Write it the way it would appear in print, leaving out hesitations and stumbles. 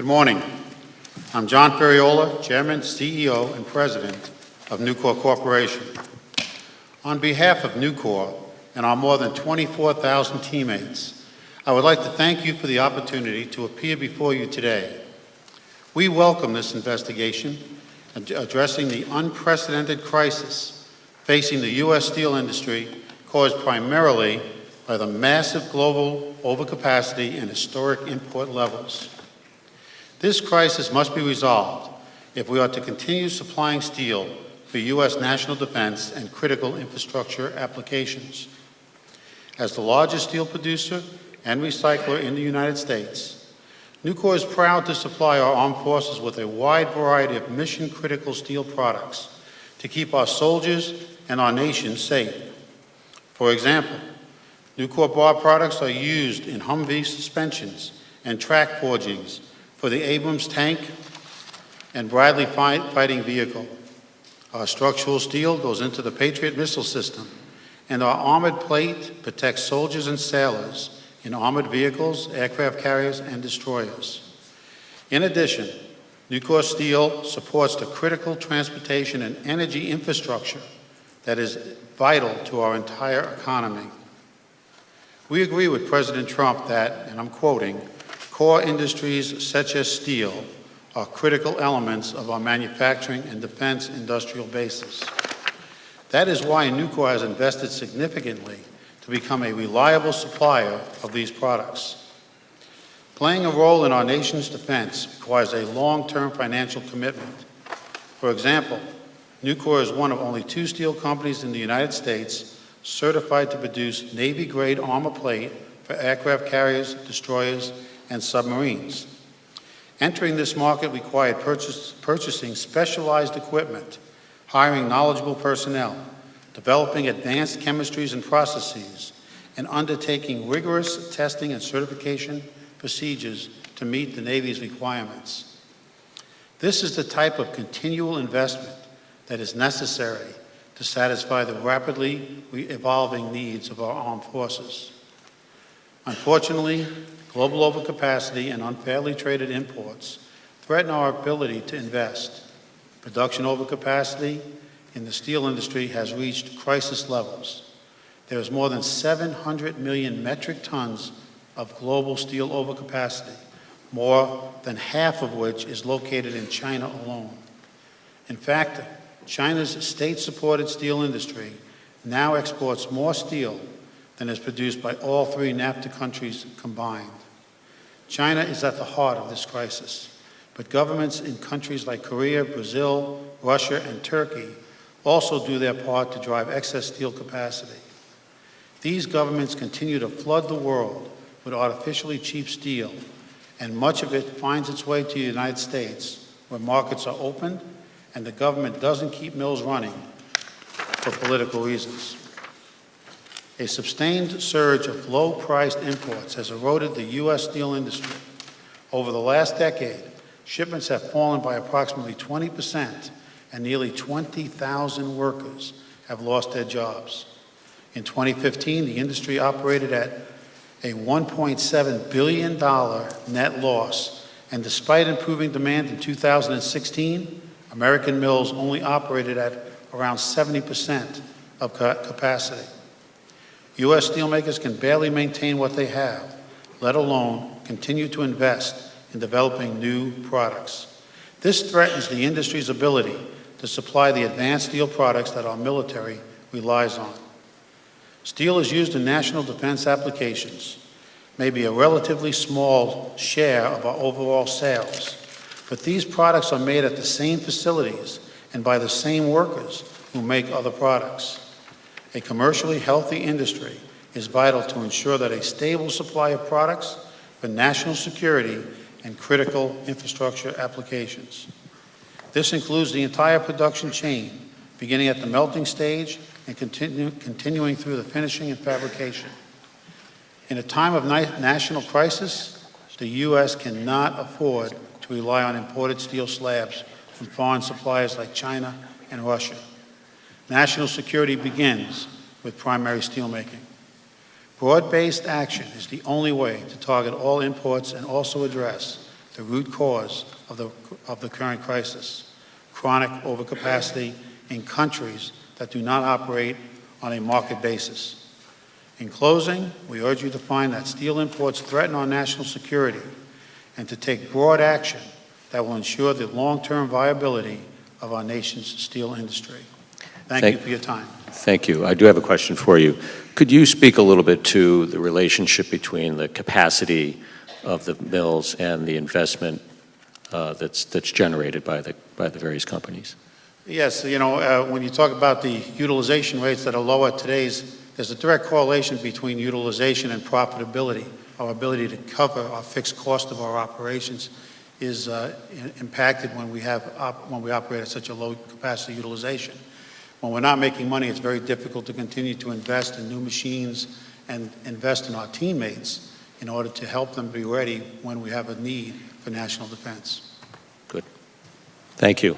Good morning. I'm John Ferriola, Chairman, CEO, and President of Nucor Corporation. On behalf of Nucor and our more than 24,000 teammates, I would like to thank you for the opportunity to appear before you today. We welcome this investigation addressing the unprecedented crisis facing the U.S. steel industry caused primarily by the massive global overcapacity and historic import levels. This crisis must be resolved if we are to continue supplying steel for U.S. national defense and critical infrastructure applications. As the largest steel producer and recycler in the United States, Nucor is proud to supply our armed forces with a wide variety of mission-critical steel products to keep our soldiers and our nation safe. For example, Nucor bar products are used in Humvee suspensions and track forgings for the Abrams tank and Bradley fighting vehicle. Our structural steel goes into the Patriot missile system, and our armored plate protects soldiers and sailors in armored vehicles, aircraft carriers, and destroyers. In addition, Nucor Steel supports the critical transportation and energy infrastructure that is vital to our entire economy. We agree with President Trump that, and I'm quoting, core industries such as steel are critical elements of our manufacturing and defense industrial bases. That is why Nucor has invested significantly to become a reliable supplier of these products. Playing a role in our nation's defense requires a long-term financial commitment. For example, Nucor is one of only 2 steel companies in the United States certified to produce Navy-grade armor plate for aircraft carriers, destroyers, and submarines. Entering this market required purchasing specialized equipment, hiring knowledgeable personnel, developing advanced chemistries and processes, and undertaking rigorous testing and certification procedures to meet the Navy's requirements. This is the type of continual investment that is necessary to satisfy the rapidly evolving needs of our armed forces. Unfortunately, global overcapacity and unfairly traded imports threaten our ability to invest. Production overcapacity in the steel industry has reached crisis levels. There is more than 700 million metric tons of global steel overcapacity, more than half of which is located in China alone. In fact, China's state-supported steel industry now exports more steel than is produced by all 3 NAFTA countries combined. China is at the heart of this crisis, but governments in countries like Korea, Brazil, Russia, and Turkey also do their part to drive excess steel capacity. These governments continue to flood the world with artificially cheap steel, and much of it finds its way to the United States, where markets are opened and the government doesn't keep mills running for political reasons. A sustained surge of low-priced imports has eroded the U.S. steel industry. Over the last decade, shipments have fallen by approximately 20%, and nearly 20,000 workers have lost their jobs. In 2015, the industry operated at a $1.7 billion net loss, and despite improving demand in 2016, American mills only operated at around 70% of capacity. U.S. steelmakers can barely maintain what they have, let alone continue to invest in developing new products. This threatens the industry's ability to supply the advanced steel products that our military relies on. Steel is used in national defense applications, maybe a relatively small share of our overall sales, but these products are made at the same facilities and by the same workers who make other products. A commercially healthy industry is vital to ensure that a stable supply of products for national security and critical infrastructure applications. This includes the entire production chain, beginning at the melting stage and continuing through the finishing and fabrication. In a time of national crisis, the U.S. cannot afford to rely on imported steel slabs from foreign suppliers like China and Russia. National security begins with primary steelmaking. Broad-based action is the only way to target all imports and also address the root cause of the current crisis: chronic overcapacity in countries that do not operate on a market basis. In closing, we urge you to find that steel imports threaten our national security and to take broad action that will ensure the long-term viability of our nation's steel industry. Thank you for your time. Thank you. I do have a question for you. Could you speak a little bit to the relationship between the capacity of the mills and the investment that's generated by the various companies? Yes, when you talk about the utilization rates that are low at today's, there's a direct correlation between utilization and profitability. Our ability to cover our fixed cost of our operations is impacted when we operate at such a low capacity utilization. When we're not making money, it's very difficult to continue to invest in new machines and invest in our teammates in order to help them be ready when we have a need for national defense. Good. Thank you.